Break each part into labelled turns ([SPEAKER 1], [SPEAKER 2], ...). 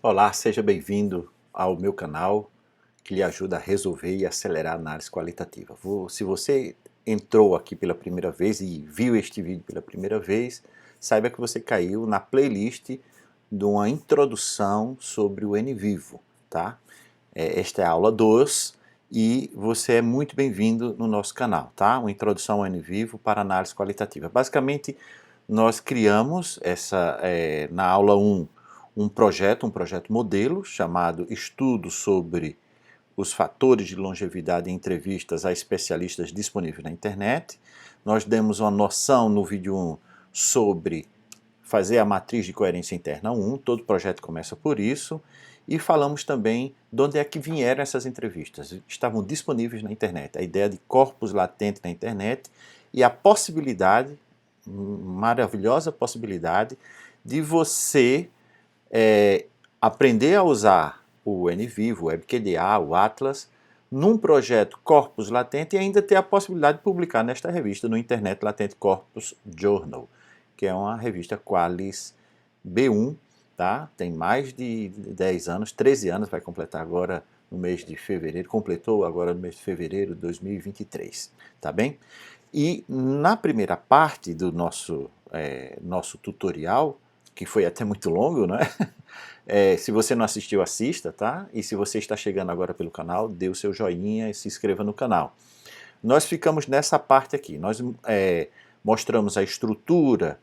[SPEAKER 1] Olá, seja bem-vindo ao meu canal que lhe ajuda a resolver e acelerar a análise qualitativa. Se você entrou aqui pela primeira vez e viu este vídeo pela primeira vez, saiba que você caiu na playlist de uma introdução sobre o NVivo, tá? Esta é a aula 2 e você é muito bem-vindo no nosso canal, tá? Uma introdução ao NVivo para análise qualitativa. Basicamente, nós criamos na aula 1 um projeto modelo chamado Estudo sobre os fatores de longevidade em entrevistas a especialistas disponíveis na internet. Nós demos uma noção no vídeo 1 sobre fazer a matriz de coerência interna 1, todo projeto começa por isso, e falamos também de onde é que vieram essas entrevistas. Estavam disponíveis na internet, a ideia de corpus latente na internet e a possibilidade, maravilhosa possibilidade, de você aprender a usar o NVivo, o WebQDA, o Atlas, num projeto Corpus Latente e ainda ter a possibilidade de publicar nesta revista no Internet Latent Corpus Journal, que é uma revista Qualis B1, tá? Tem mais de 10 anos, 13 anos, vai completar agora no mês de fevereiro, completou agora no mês de fevereiro de 2023, tá bem? E na primeira parte do nosso tutorial, que foi até muito longo, né? Se você não assistiu, assista, tá? E se você está chegando agora pelo canal, dê o seu joinha e se inscreva no canal. Nós ficamos nessa parte aqui, nós mostramos a estrutura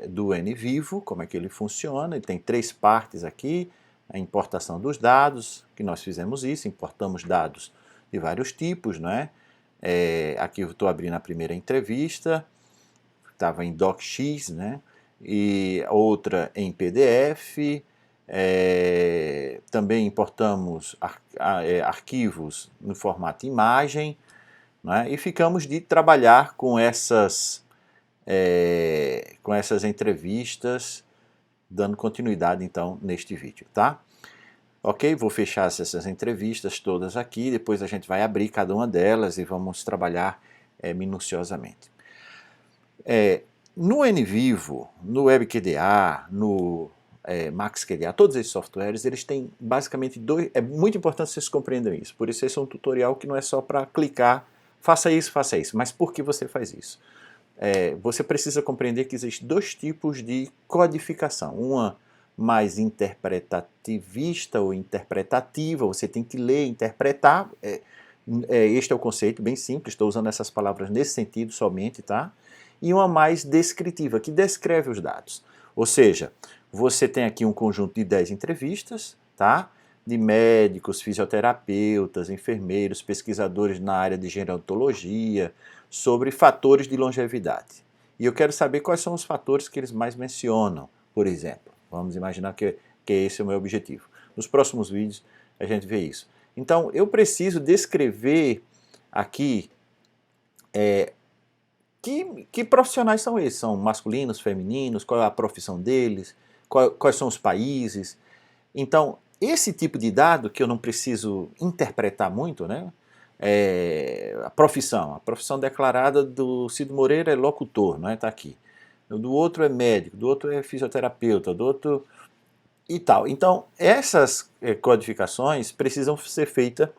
[SPEAKER 1] do NVivo, como é que ele funciona, ele tem 3 partes aqui, a importação dos dados, que nós fizemos isso, importamos dados de vários tipos, né? Aqui eu estou abrindo a primeira entrevista, estava em docx, né? E outra em PDF, também importamos arquivos no formato imagem, né? E ficamos de trabalhar com essas entrevistas, dando continuidade então neste vídeo, tá? Ok, vou fechar essas entrevistas todas aqui, depois a gente vai abrir cada uma delas e vamos trabalhar minuciosamente. No NVivo, no WebQDA, no MaxQDA, todos esses softwares, eles têm basicamente dois. É muito importante vocês compreendam isso. Por isso esse é um tutorial que não é só para clicar, faça isso, mas por que você faz isso? Você precisa compreender que existem 2 tipos de codificação. Uma mais interpretativista ou interpretativa, você tem que ler, interpretar. Este é o conceito, bem simples, estou usando essas palavras nesse sentido somente, tá? E uma mais descritiva, que descreve os dados. Ou seja, você tem aqui um conjunto de 10 entrevistas, tá? De médicos, fisioterapeutas, enfermeiros, pesquisadores na área de gerontologia, sobre fatores de longevidade. E eu quero saber quais são os fatores que eles mais mencionam, por exemplo. Vamos imaginar que esse é o meu objetivo. Nos próximos vídeos a gente vê isso. Então, eu preciso descrever aqui que profissionais são esses? São masculinos, femininos? Qual é a profissão deles? Quais são os países? Então, esse tipo de dado que eu não preciso interpretar muito, né? A profissão declarada do Cid Moreira é locutor, não é? Está aqui. Do outro é médico, do outro é fisioterapeuta, do outro e tal. Então, essas codificações precisam ser feitas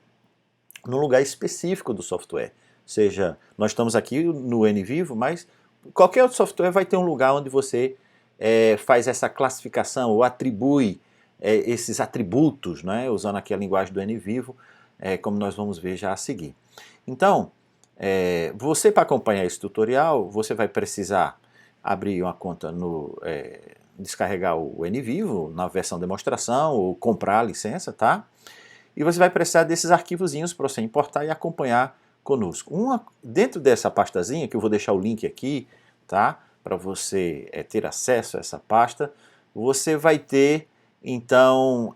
[SPEAKER 1] num lugar específico do software. Ou seja, nós estamos aqui no NVivo, mas qualquer outro software vai ter um lugar onde você faz essa classificação ou atribui esses atributos, né, usando aqui a linguagem do NVivo, como nós vamos ver já a seguir. Então, você para acompanhar esse tutorial, você vai precisar abrir uma conta descarregar o NVivo na versão demonstração ou comprar a licença, tá? E você vai precisar desses arquivozinhos para você importar e acompanhar conosco. Dentro dessa pastazinha, que eu vou deixar o link aqui, tá? Para você ter acesso a essa pasta, você vai ter, então,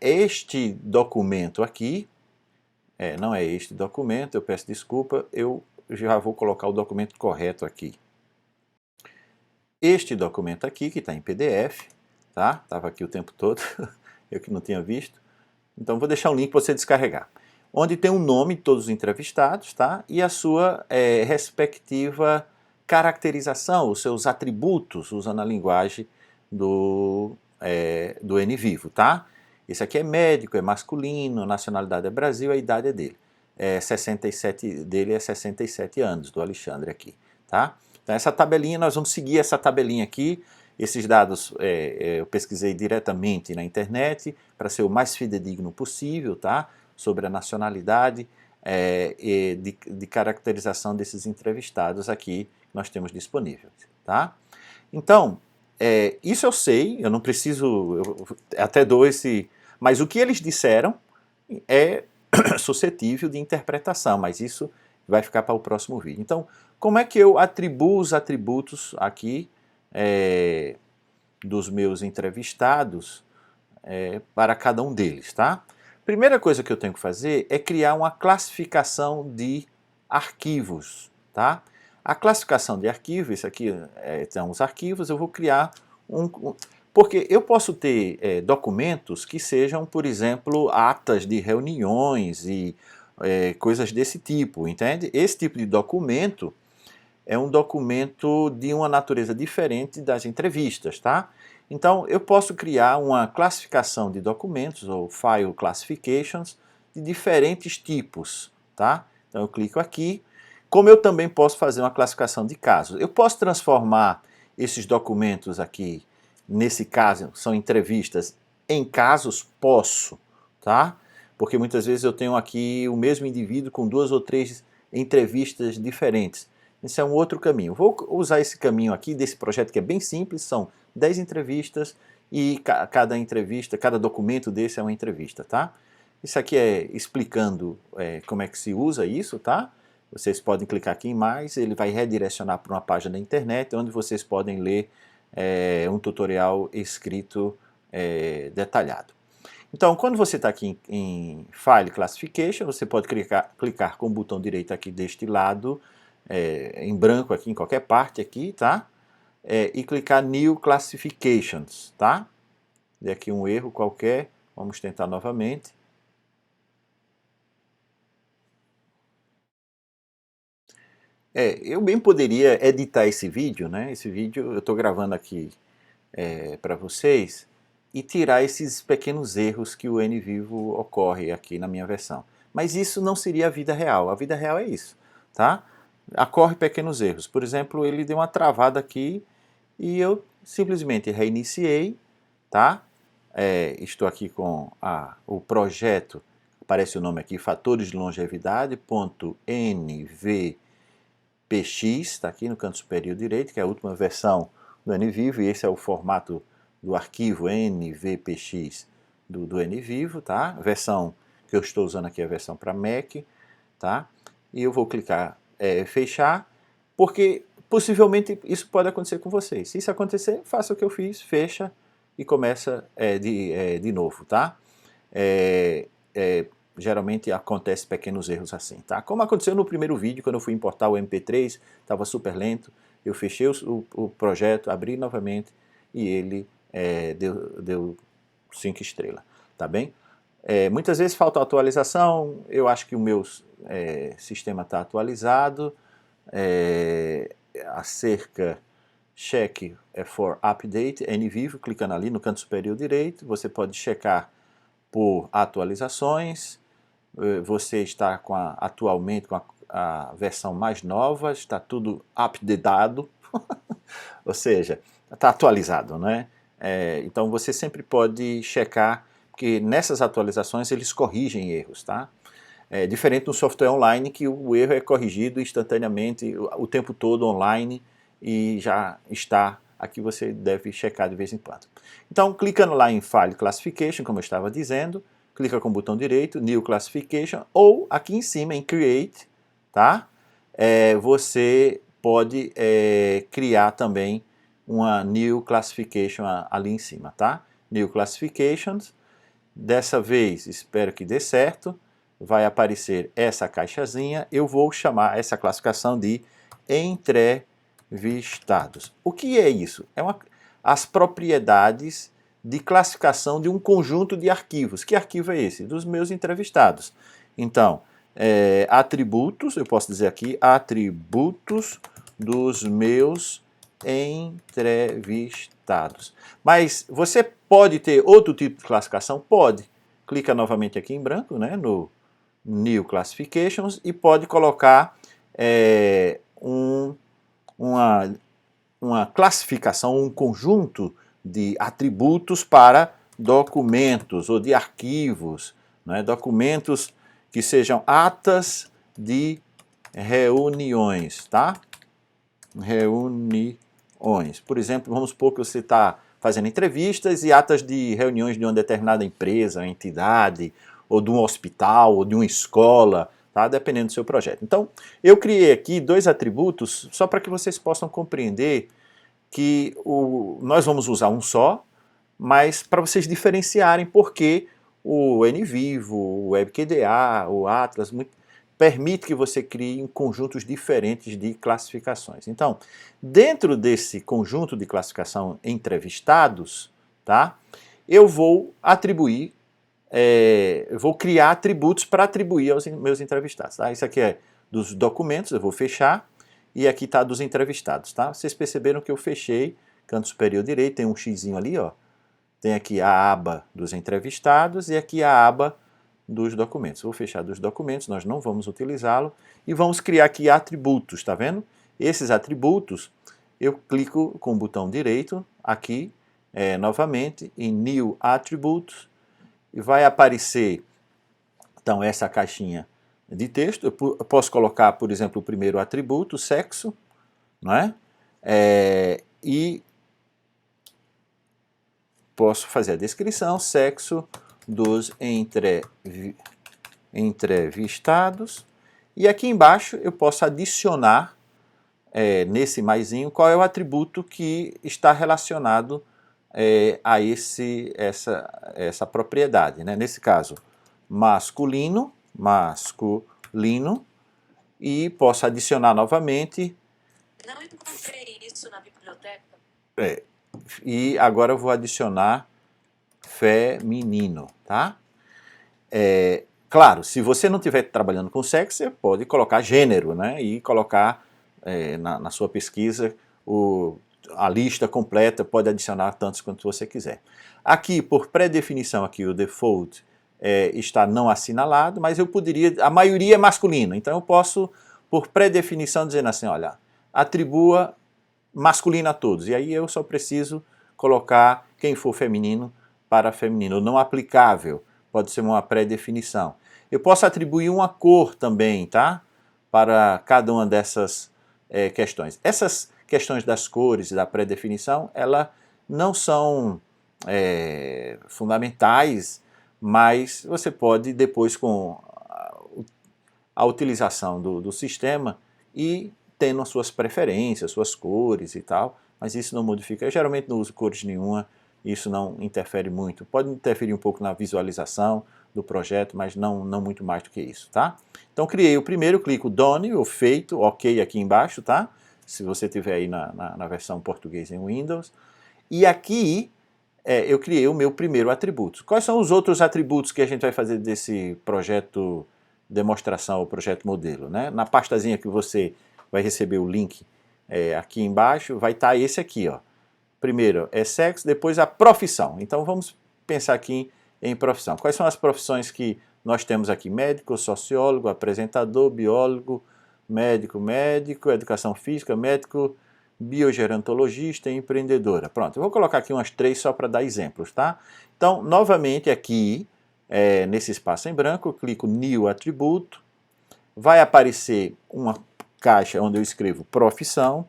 [SPEAKER 1] este documento aqui, não é este documento, eu peço desculpa, eu já vou colocar o documento correto aqui. Este documento aqui, que está em PDF, tá? Estava aqui o tempo todo, eu que não tinha visto. Então vou deixar um link para você descarregar. Onde tem o nome de todos os entrevistados, tá? E a sua respectiva caracterização, os seus atributos, usando a linguagem do do NVivo, tá? Esse aqui é médico, é masculino, nacionalidade é Brasil, a idade é dele. 67 dele é 67 anos, do Alexandre aqui, tá? Então essa tabelinha, nós vamos seguir essa tabelinha aqui. Esses dados eu pesquisei diretamente na internet para ser o mais fidedigno possível, tá? Sobre a nacionalidade e de caracterização desses entrevistados aqui que nós temos disponíveis, tá? Então, isso eu sei, eu não preciso, eu até dou esse... Mas o que eles disseram é suscetível de interpretação, mas isso vai ficar para o próximo vídeo. Então, como é que eu atribuo os atributos aqui dos meus entrevistados para cada um deles, tá? Primeira coisa que eu tenho que fazer é criar uma classificação de arquivos, tá? A classificação de arquivos, isso aqui são os arquivos, eu vou criar porque eu posso ter documentos que sejam, por exemplo, atas de reuniões e coisas desse tipo, entende? Esse tipo de documento é um documento de uma natureza diferente das entrevistas, tá? Então, eu posso criar uma classificação de documentos, ou file classifications, de diferentes tipos, tá? Então, eu clico aqui. Como eu também posso fazer uma classificação de casos. Eu posso transformar esses documentos aqui, nesse caso, são entrevistas, em casos? Posso, tá? Porque muitas vezes eu tenho aqui o mesmo indivíduo com 2 ou 3 entrevistas diferentes. Esse é um outro caminho. Vou usar esse caminho aqui desse projeto que é bem simples, são 10 entrevistas e cada entrevista, cada documento desse é uma entrevista, tá? Isso aqui é explicando como é que se usa isso, tá? Vocês podem clicar aqui em mais, ele vai redirecionar para uma página da internet onde vocês podem ler um tutorial escrito detalhado. Então, quando você está aqui em File Classification, você pode clicar com o botão direito aqui deste lado, em branco aqui, em qualquer parte aqui, tá? E clicar New Classifications, tá? Dei aqui um erro qualquer, vamos tentar novamente. Eu bem poderia editar esse vídeo, né? Esse vídeo eu estou gravando aqui para vocês e tirar esses pequenos erros que o NVivo ocorre aqui na minha versão. Mas isso não seria a vida real. A vida real é isso, tá? Ocorre pequenos erros. Por exemplo, ele deu uma travada aqui e eu simplesmente reiniciei, tá? Estou aqui com o projeto, aparece o nome aqui, fatores de longevidade, .nvpx, está aqui no canto superior direito, que é a última versão do NVivo, e esse é o formato do arquivo nvpx do NVivo, tá? A versão que eu estou usando aqui é a versão para Mac, tá? E eu vou clicar fechar, porque possivelmente isso pode acontecer com vocês. Se isso acontecer, faça o que eu fiz, fecha e começa de novo, tá? Geralmente acontece pequenos erros assim, tá? Como aconteceu no primeiro vídeo, quando eu fui importar o MP3, estava super lento, eu fechei o projeto, abri novamente e ele deu 5 estrelas, tá bem? Muitas vezes falta atualização, eu acho que o meu sistema está atualizado, acerca check for update, NVivo, clicando ali no canto superior direito, você pode checar por atualizações, você está atualmente com a versão mais nova, está tudo updatado, ou seja, está atualizado, né? Então você sempre pode checar, porque nessas atualizações eles corrigem erros, tá? Diferente do software online, que o erro é corrigido instantaneamente, o tempo todo online, e já está, aqui você deve checar de vez em quando. Então, clicando lá em File Classification, como eu estava dizendo, clica com o botão direito, New Classification, ou aqui em cima em Create, tá? Você pode criar também uma New Classification ali em cima, tá? New Classifications, dessa vez espero que dê certo, vai aparecer essa caixazinha, eu vou chamar essa classificação de entrevistados. O que é isso? As propriedades de classificação de um conjunto de arquivos. Que arquivo é esse? Dos meus entrevistados. Então, atributos, eu posso dizer aqui, atributos dos meus entrevistados. Mas você pode ter outro tipo de classificação? Pode. Clica novamente aqui em branco, né, no New Classifications, e pode colocar uma classificação, um conjunto de atributos para documentos ou de arquivos, né, documentos que sejam atas de reuniões, tá? Reuniões. Por exemplo, vamos supor que você está fazendo entrevistas e atas de reuniões de uma determinada empresa, entidade, ou de um hospital, ou de uma escola, tá? Dependendo do seu projeto. Então, eu criei aqui 2 atributos só para que vocês possam compreender que nós vamos usar um só, mas para vocês diferenciarem porque o NVivo, o WebQDA, o Atlas, permite que você crie conjuntos diferentes de classificações. Então, dentro desse conjunto de classificação entrevistados, tá, eu vou atribuir, eu vou criar atributos para atribuir aos meus entrevistados. Tá? Isso aqui é dos documentos, eu vou fechar, e aqui está dos entrevistados. Tá? Vocês perceberam que eu fechei, canto superior direito, tem um xizinho ali, ó. Tem aqui a aba dos entrevistados e aqui a aba dos documentos. Vou fechar dos documentos, nós não vamos utilizá-lo. E vamos criar aqui atributos, tá vendo? Esses atributos, eu clico com o botão direito, aqui, novamente, em New Attributes, e vai aparecer, então, essa caixinha de texto. Eu posso colocar, por exemplo, o primeiro atributo, sexo, não é? E posso fazer a descrição, sexo dos entrevistados, e aqui embaixo eu posso adicionar, nesse maisinho, qual é o atributo que está relacionado a essa propriedade, né? Nesse caso, masculino, e posso adicionar novamente. Não encontrei isso na biblioteca. E agora eu vou adicionar feminino, tá? Claro, se você não estiver trabalhando com sexo, você pode colocar gênero, né? E colocar na sua pesquisa a lista completa, pode adicionar tantos quanto você quiser. Aqui, por pré-definição, aqui o default está não assinalado, mas eu poderia, a maioria é masculina, então eu posso, por pré-definição, dizer assim, olha, atribua masculino a todos, e aí eu só preciso colocar quem for feminino para feminino, não aplicável, pode ser uma pré-definição. Eu posso atribuir uma cor também, tá? Para cada uma dessas questões. Essas questões das cores e da pré-definição, elas não são fundamentais, mas você pode depois, com a utilização do sistema, ir tendo as suas preferências, suas cores e tal, mas isso não modifica. Eu geralmente não uso cores nenhuma, isso não interfere muito. Pode interferir um pouco na visualização do projeto, mas não muito mais do que isso, tá? Então criei o primeiro, clico Done, o feito, ok aqui embaixo, tá? Se você tiver aí na versão português em Windows. E aqui eu criei o meu primeiro atributo. Quais são os outros atributos que a gente vai fazer desse projeto demonstração, ou projeto modelo, né? Na pastazinha que você vai receber o link aqui embaixo, vai estar esse aqui, ó. Primeiro é sexo, depois a profissão. Então vamos pensar aqui em profissão. Quais são as profissões que nós temos aqui? Médico, sociólogo, apresentador, biólogo, médico, educação física, médico, biogerontologista e empreendedora. Pronto, eu vou colocar aqui umas 3 só para dar exemplos, tá? Então, novamente aqui, nesse espaço em branco, eu clico New Atributo, vai aparecer uma caixa onde eu escrevo profissão,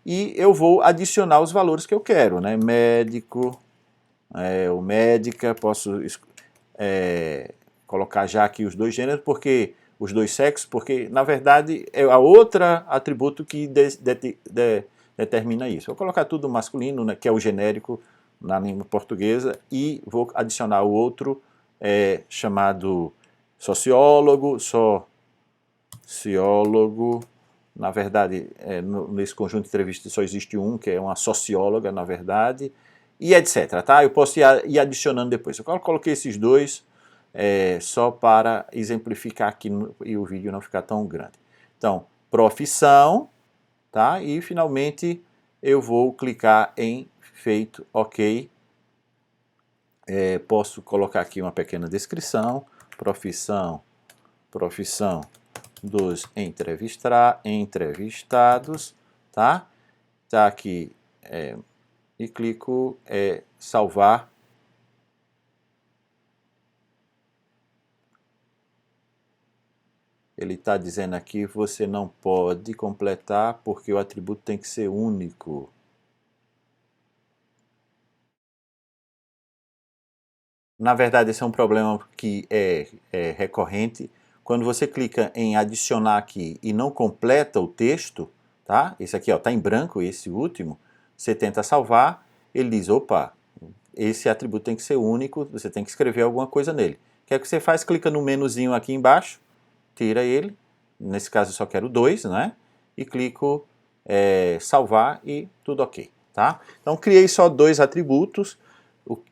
[SPEAKER 1] e eu vou adicionar os valores que eu quero, né? Médico, ou médica, posso colocar já aqui os 2 gêneros, porque os 2 sexos, porque na verdade é a outra atributo que determina isso. Vou colocar tudo masculino, né, que é o genérico na língua portuguesa, e vou adicionar o outro chamado sociólogo, na verdade, nesse conjunto de entrevistas só existe um, que é uma socióloga, na verdade, e etc. Tá? Eu posso ir adicionando depois. Eu coloquei esses 2 só para exemplificar aqui e o vídeo não ficar tão grande. Então, profissão, tá? E finalmente eu vou clicar em feito OK. Posso colocar aqui uma pequena descrição, profissão dos entrevistados, tá? Tá aqui, e clico salvar. Ele está dizendo aqui, você não pode completar porque o atributo tem que ser único. Na verdade, esse é um problema que é recorrente. Quando você clica em adicionar aqui e não completa o texto, tá? Esse aqui está em branco, esse último, você tenta salvar, ele diz, opa, esse atributo tem que ser único, você tem que escrever alguma coisa nele. O que é que você faz? Clica no menuzinho aqui embaixo, tira ele, nesse caso eu só quero 2, né? E clico salvar e tudo ok, tá? Então criei só 2 atributos.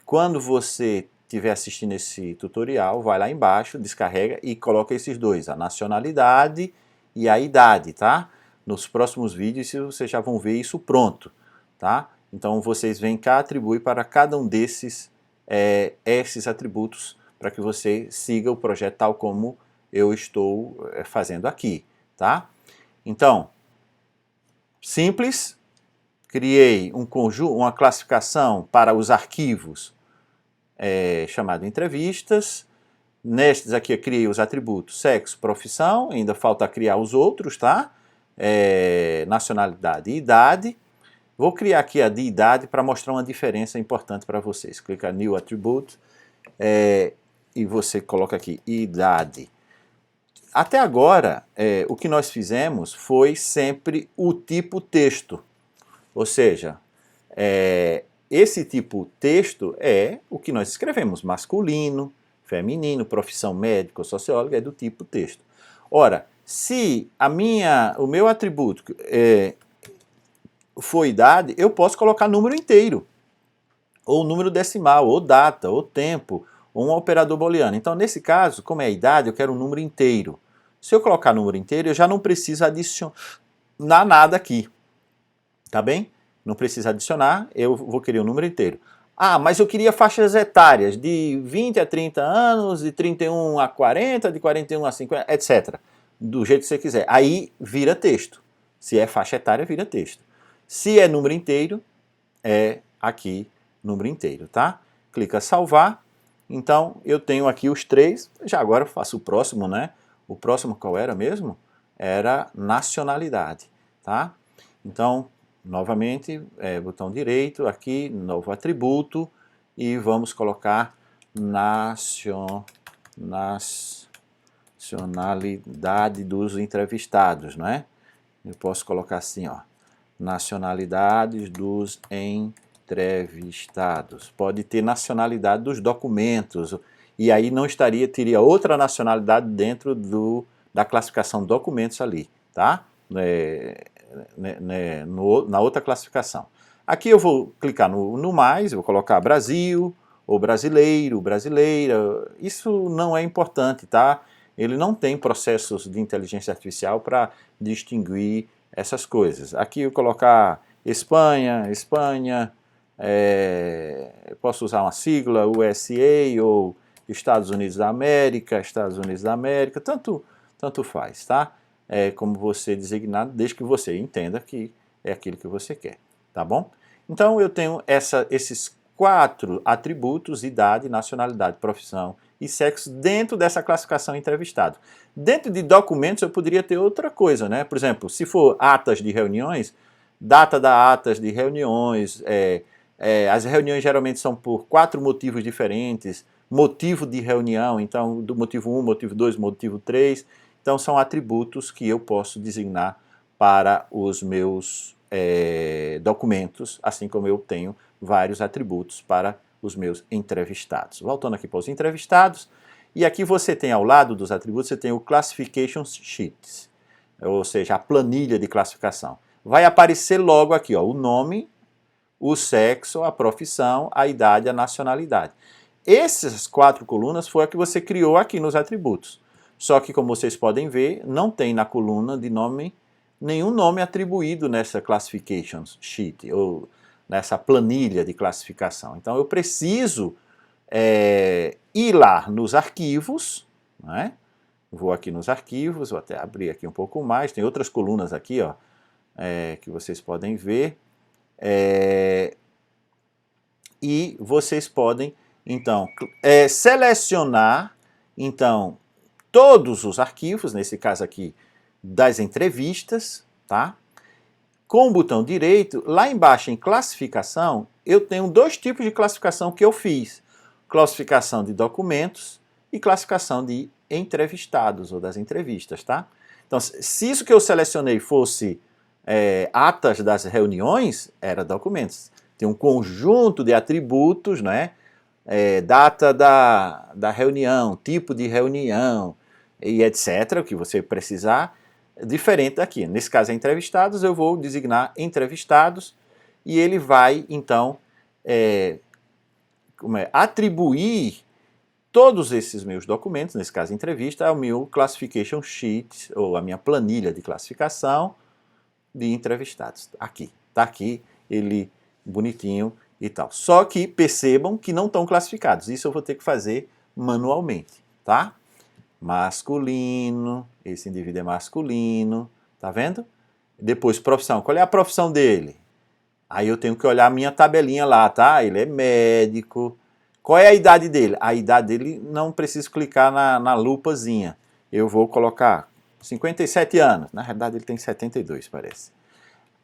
[SPEAKER 1] Quando você estiver assistindo esse tutorial, vai lá embaixo, descarrega e coloca esses 2, a nacionalidade e a idade, tá? Nos próximos vídeos vocês já vão ver isso pronto, tá? Então vocês vêm cá, atribui para cada um desses esses atributos para que você siga o projeto tal como eu estou fazendo aqui, tá? Então, simples, criei um conjunto, uma classificação para os arquivos chamado entrevistas. Nestes aqui eu criei os atributos sexo, profissão, ainda falta criar os outros, tá? Nacionalidade e idade. Vou criar aqui a de idade para mostrar uma diferença importante para vocês. Clica New Attribute e você coloca aqui idade. Até agora, o que nós fizemos foi sempre o tipo texto. Ou seja, esse tipo texto é o que nós escrevemos, masculino, feminino, profissão médico, sociólogo, é do tipo texto. Ora, se o meu atributo for idade, eu posso colocar número inteiro, ou número decimal, ou data, ou tempo, ou um operador booleano. Então, nesse caso, como é idade, eu quero um número inteiro. Se eu colocar número inteiro, eu já não preciso adicionar nada aqui, tá bem? Não precisa adicionar, eu vou querer o número inteiro. Ah, mas eu queria faixas etárias de 20 a 30 anos, de 31 a 40, de 41 a 50, etc. Do jeito que você quiser. Aí vira texto. Se é faixa etária, vira texto. Se é número inteiro, é aqui número inteiro, tá? Clica salvar. Então eu tenho aqui os 3. Já agora eu faço o próximo, né? O próximo qual era mesmo? Era nacionalidade, tá? Então, novamente, botão direito, aqui, novo atributo, e vamos colocar nacionalidade dos entrevistados, não é? Eu posso colocar assim, ó, nacionalidades dos entrevistados. Pode ter nacionalidade dos documentos, e aí não teria outra nacionalidade dentro da classificação documentos ali, tá? Na outra classificação. Aqui eu vou clicar no mais, vou colocar Brasil, ou brasileiro, brasileira. Isso não é importante, tá? Ele não tem processos de inteligência artificial para distinguir essas coisas. Aqui eu colocar Espanha, posso usar uma sigla, USA ou Estados Unidos da América, tanto faz, tá? Como você designado, desde que você entenda que é aquilo que você quer, tá bom? Então eu tenho esses 4 atributos, idade, nacionalidade, profissão e sexo, dentro dessa classificação entrevistado. Dentro de documentos eu poderia ter outra coisa, né? Por exemplo, se for atas de reuniões, data da atas de reuniões, as reuniões geralmente são por 4 motivos diferentes, motivo de reunião, então do motivo 1, motivo 2, motivo 3, então são atributos que eu posso designar para os meus documentos, assim como eu tenho vários atributos para os meus entrevistados. Voltando aqui para os entrevistados, e aqui você tem ao lado dos atributos, você tem o Classification Sheets, ou seja, a planilha de classificação. Vai aparecer logo aqui, ó, o nome, o sexo, a profissão, a idade, a nacionalidade. Essas 4 colunas foi a que você criou aqui nos atributos. Só que, como vocês podem ver, não tem na coluna de nome nenhum nome atribuído nessa classification sheet, ou nessa planilha de classificação. Então eu preciso ir lá nos arquivos, né? Vou aqui nos arquivos, vou até abrir aqui um pouco mais, tem outras colunas aqui, ó, que vocês podem ver, e vocês podem, então, selecionar, então, todos os arquivos, nesse caso aqui, das entrevistas, tá? Com o botão direito, lá embaixo em classificação, eu tenho dois tipos de classificação que eu fiz. Classificação de documentos e classificação de entrevistados ou das entrevistas, tá? Então, se isso que eu selecionei fosse atas das reuniões, era documentos. Tem um conjunto de atributos, né? Data da reunião, tipo de reunião e etc., o que você precisar, diferente daqui. Nesse caso é entrevistados, eu vou designar entrevistados e ele vai, então, atribuir todos esses meus documentos, nesse caso entrevista, ao meu classification sheet, ou a minha planilha de classificação de entrevistados. Aqui, tá aqui, ele bonitinho e tal. Só que percebam que não estão classificados, isso eu vou ter que fazer manualmente, tá? Masculino, esse indivíduo é masculino, tá vendo? Depois profissão, qual é a profissão dele? Aí eu tenho que olhar a minha tabelinha lá, tá? Ele é médico. Qual é a idade dele? A idade dele não preciso clicar na lupazinha. Eu vou colocar 57 anos. Na realidade ele tem 72, parece.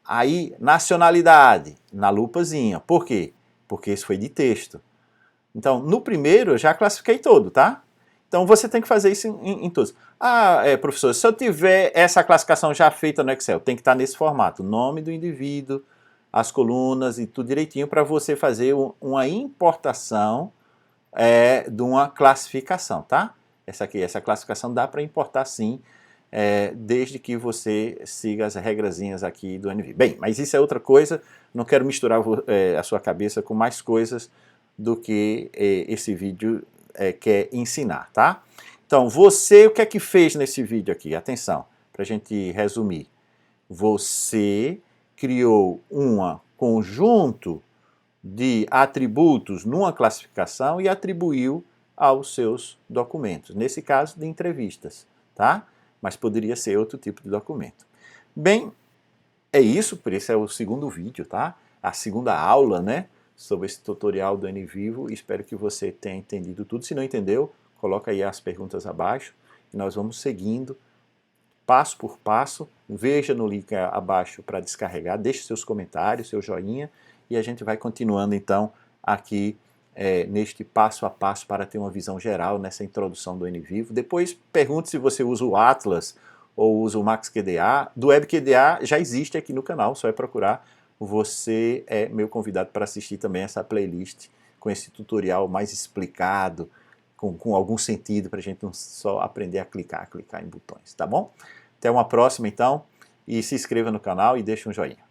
[SPEAKER 1] Aí, nacionalidade, na lupazinha. Por quê? Porque isso foi de texto. Então, no primeiro eu já classifiquei todo, tá? Então você tem que fazer isso em todos. Professor, se eu tiver essa classificação já feita no Excel, tem que estar nesse formato. Nome do indivíduo, as colunas e tudo direitinho para você fazer uma importação de uma classificação, tá? Essa classificação dá para importar sim, desde que você siga as regrazinhas aqui do NVIDIA. Bem, mas isso é outra coisa, não quero misturar a sua cabeça com mais coisas do que esse vídeo quer ensinar, tá? Então, você, o que é que fez nesse vídeo aqui? Atenção, para a gente resumir. Você criou um conjunto de atributos numa classificação e atribuiu aos seus documentos. Nesse caso, de entrevistas, tá? Mas poderia ser outro tipo de documento. Bem, é isso, por isso é o segundo vídeo, tá? A segunda aula, né? Sobre esse tutorial do NVivo. Espero que você tenha entendido tudo. Se não entendeu, coloca aí as perguntas abaixo e nós vamos seguindo passo por passo. Veja no link abaixo para descarregar, deixe seus comentários, seu joinha e a gente vai continuando então aqui neste passo a passo para ter uma visão geral nessa introdução do NVivo. Depois pergunte se você usa o Atlas ou usa o MaxQDA. Do WebQDA já existe aqui no canal, só é procurar. Você é meu convidado para assistir também essa playlist com esse tutorial mais explicado, com algum sentido, para a gente não só aprender a clicar em botões, tá bom? Até uma próxima então, e se inscreva no canal e deixe um joinha.